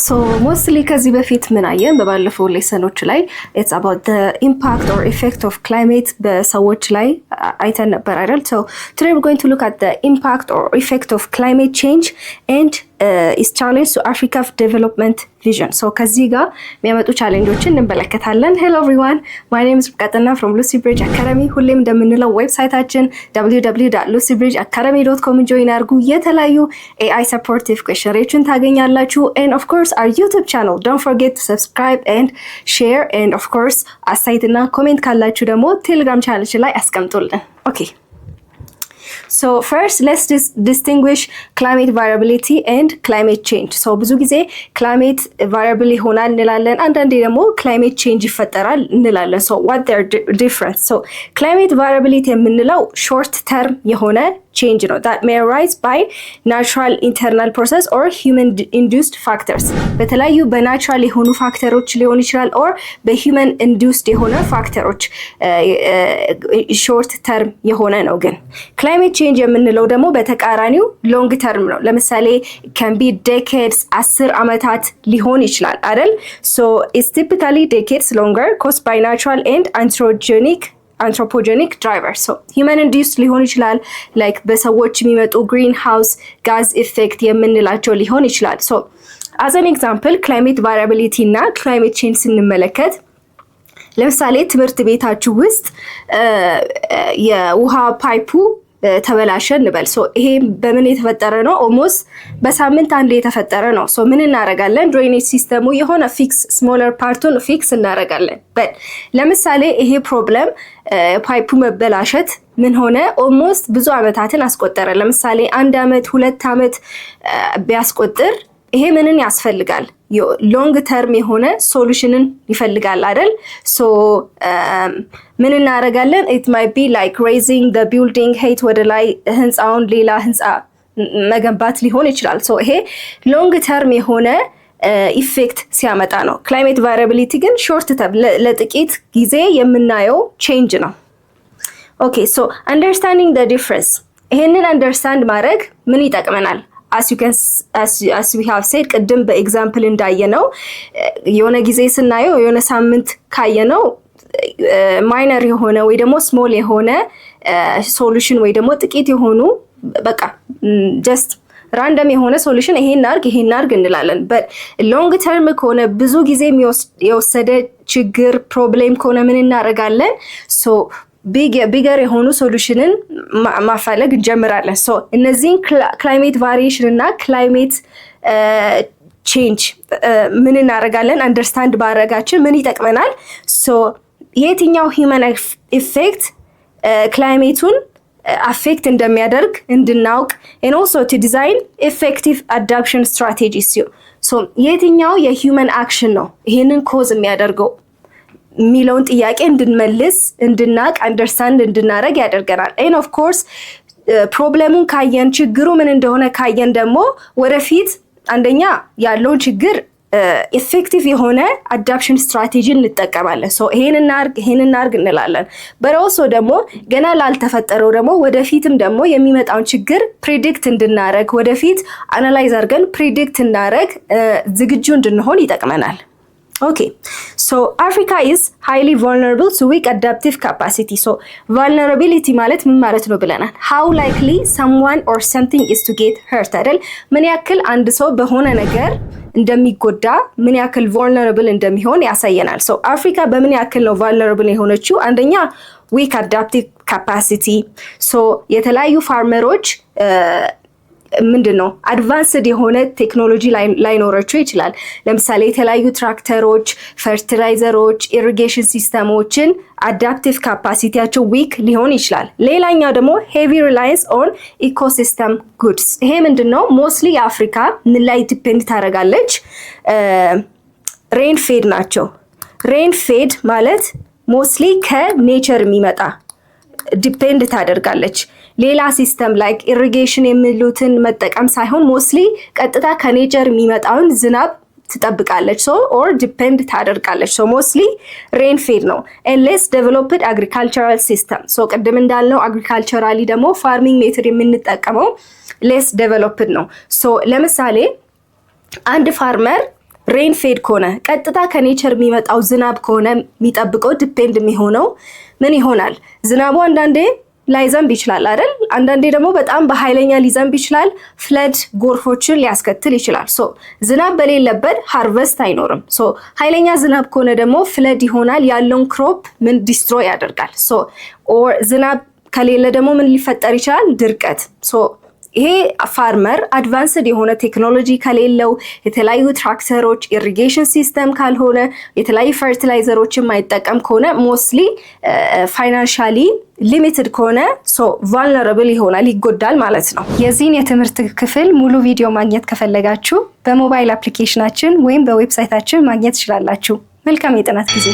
So mostly ከዚህ በፊት ምን አየን በባለፈው ሌሰኖች ላይ it's about the impact or effect of climate በሰዎች ላይ አይተን ነበር አይደል? So today we're going to look at the impact or effect of climate change and its challenge to Africa's development vision. So ከዚህ ጋር የሚያመጡ ቻሌንጆችን እንመለከታለን. Hello everyone, my name is Rukatana from Lucy Bridge Academy. ሁሌም እንደምንለው ዌብሳይታችን www.lucybridgeacademy.com join አድርጉ። የተለያዩ AI supportive questionnaires ታገኛላችሁ. And of course our YouTube channel, don't forget to subscribe and share, and of course አስተያየትና ኮሜንት ካላችሁ ደግሞ ቴሌግራም ቻናላችን ላይ አስቀምጡልን. Okay. So first let's distinguish climate variability and climate change. So ብዙ ጊዜ climate variable ይሆናል እንላለን፣ አንዳንዴ ደግሞ climate change ይፈጠራል እንላለን. So what they're different? So climate variability የምንለው short term የሆነ change ነው that may arise by natural internal process or human induced factors. በተለያዩ በናቹራል የሆኑ ፋክተሮች ሊሆን ይችላል or በhuman induced የሆነ ፋክተሮች short term የሆነ ነው። ግን climate change የምንለው ደግሞ በተቃራኒው long term ነው። ለምሳሌ can be decades 10 አመታት ሊሆን ይችላል አይደል? So it's typically decades longer caused by natural and anthropogenic drivers. So human induced ሊሆን ይችላል, like በሰዎች የሚመጡ greenhouse gas effect የምንላቸው ሊሆን ይችላል. So as an example climate variability እና climate change ስንመለከት ለምሳሌ ትምህርት ቤታችሁ ውስጥ የውሃ ፓይፑ ተበላሸ እንበል። ሶ ይሄ በምን የተፈጠረ ነው? ኦልሞስት በሳምንት አንድ የተፈጠረ ነው። ሶ ምን እናረጋለን? ድሬኔጅ ሲስተሙ የሆነ ፊክስ ስሞለር ፓርቱን ፊክስ እናረጋለን። በት ለምሳሌ ይሄ ፕሮብለም ፓይፑ መበላሸት ምን ሆነ? ኦልሞስት ብዙ አመታትን አስቆጠረ። ለምሳሌ 1 አመት 2 አመት ቢያስቆጥር ይሄ ምንን ያስፈልጋል? ሎንግ ተርም የሆነ ሶሉሽንን ይፈልጋል አይደል? ሶ ምን እናረጋለን? it might be like raising the building height ወደ ላይ ህንጻውን ሌላ ህንጻ መገንባት ሊሆን ይችላል። ሶ ይሄ ሎንግ ተርም የሆነ ኢፌክት ሲያመጣ ነው። ክላይሜት ቫሪያቢሊቲ ግን ሾርት ተርም ለጥቂት ጊዜ የምናየው ቼንጅ ነው። ኦኬ ሶ አንደርስታንዲንግ the difference ይሄንን አንደርስታንድ ማድረግ ምን ይጠቅመናል? as we have said ቅድም በኤግዛምፕል እንዳየነው የሆነ ጊዜ ስናየው የሆነ ሳምንት ካየነው ማይነር የሆነ ወይ ደግሞ ስሞል የሆነ ሶሉሽን ወይ ደግሞ ጥቂት የሆኑ በቃ ጀስት ራንደም የሆነ ሶሉሽን ይሄን አርግ እንላለን። but ሎንግ ተርም ከሆነ ብዙ ጊዜ የወሰደ ችግር ፕሮብሌም ከሆነ ምን እናረጋለን? ሶ ቢገር የሆኑ ሶሉሽንን ማፋለግ እንጀምራለን። ሶ እነዚህን ክላይሜት ቫሪዬሽን እና ክላይሜት ቼንጅ ምን እናረጋለን? አንደርስታንድ ባረጋችን ምን ይጠቅመናል? ሶ የትኛው ሂውመን ኢፌክት ክላይሜቱን አፌክት እንደሚያደርግ እንድናውቅ and also to design effective adaptation strategies. ሶ የትኛው የሂውመን አክሽን ነው ይሄንን ኮዝ የሚያደርገው ሚለውን ጥያቄ እንድንመልስ እንድናቅ አንደርስታንድ እንድናረግ ያደርገናል። and of course ፕሮብሌሙን ካየን ችግሩ ምን እንደሆነ ካየን ደግሞ ወደፊት አንደኛ ያለውን ችግር ኢፌክቲቭ የሆነ አዳፕሽን ስትራቴጂ እንጠቀማለን። ሶ ይሄን እናርግ እንላለን። በራሱ ደግሞ ገና ላልተፈጠረው ደግሞ ወደፊትም ደግሞ የሚመጣውን ችግር ፕሪዲክት እንድናረግ ወደፊት አናላይዝ አድርገን ፕሪዲክት እናረግ ዝግጁ እንድንሆን ይጠቅመናል። Okay, so Africa is highly vulnerable to weak adaptive capacity. So vulnerability ማለት ምን ማለት ነው ብለናል? How likely someone or something is to get hurt አይደል? ምን ያክል አንድ ሰው በሆነ ነገር እንደሚጎዳ ምን ያክል vulnerable እንደሚሆን ያሳየናል። So አፍሪካ በምን ያክል ነው vulnerable የሆነችው? አንደኛ weak adaptive capacity. So የተለያዩ ፋርመሮች ምንድነው አድቫንስድ የሆነ ቴክኖሎጂ ላይኖራቸው ይችላል። ለምሳሌ የተለያዩ ትራክተሮች፣ ፈርቲላይዘሮች፣ ኢሪጌሽን ሲስተሞችን አዳፕቲቭ ካፓሲቲያቸው ዊክ ሊሆን ይችላል። ሌላኛው ደግሞ ሄቪ ሪላያንስ ኦን ኢኮሲስተም ጉድስ። ይሄ ምንድነው? ሞስትሊ አፍሪካ ምን ላይ ዲፔንድ ታደርጋለች? ሬን ፌድ ናቸው። ሬን ፌድ ማለት ሞስትሊ ከኔቸር የሚመጣ ዲፔንድ ታደርጋለች። ሌላ ሲስተም ላይክ ኢሪጌሽን የሚሉትን መጠቀም ሳይሆን ሞስትሊ ቀጥታ ከኔቸር የሚመጣውን ዝናብ ትጠብቃለች። ሶ ኦር ዲፔንድ ታደርጋለች። ሶ ሞስትሊ ሬን ፌድ ነው። and less developed agricultural system. ሶ ቅድም እንዳልነው አግሪካልቸራሊ ደግሞ ፋርሚንግ ሜተድ የምንጠቀመው less developed ነው። ሶ ለምሳሌ አንድ ፋርመር ሬን ፌድ ከሆነ ቀጥታ ከኔቸር የሚመጣው ዝናብ ከሆነ የሚጠብቀው ዲፔንድ የሚሆነው ምን ይሆናል? ዝናቡ አንዳንዴ ላይዘንብ ይችላል አይደል? አንዳንዴ ደግሞ በጣም በኃይለኛ ሊዘንብ ይችላል። ፍለድ ጎርፎችን ሊያስከትል ይችላል። ሶ ዝናብ በሌለበት ሃርቨስት አይኖርም። ሶ ኃይለኛ ዝናብ ከሆነ ደግሞ ፍለድ ይሆናል። ያለውን ክሮፕ ምን ዲስትሮይ ያደርጋል። ሶ ኦር ዝናብ ከሌለ ደግሞ ምን ሊፈጠር ይችላል? ድርቀት። ሶ ይሄ ፋርመር አድቫንስድ የሆነ ቴክኖሎጂ ከሌለው የተለያዩ ትራክተሮች ኢሪጌሽን ሲስተም ካልሆነ የተለያዩ ፈርቲላይዘሮችን የማይጠቀም ከሆነ ሞስትሊ ፋይናንሻሊ ሊሚትድ ከሆነ ቫልነራብል ይሆናል፣ ይጎዳል ማለት ነው። የዚህን የትምህርት ክፍል ሙሉ ቪዲዮ ማግኘት ከፈለጋችሁ በሞባይል አፕሊኬሽናችን ወይም በዌብሳይታችን ማግኘት ትችላላችሁ። መልካም የጥናት ጊዜ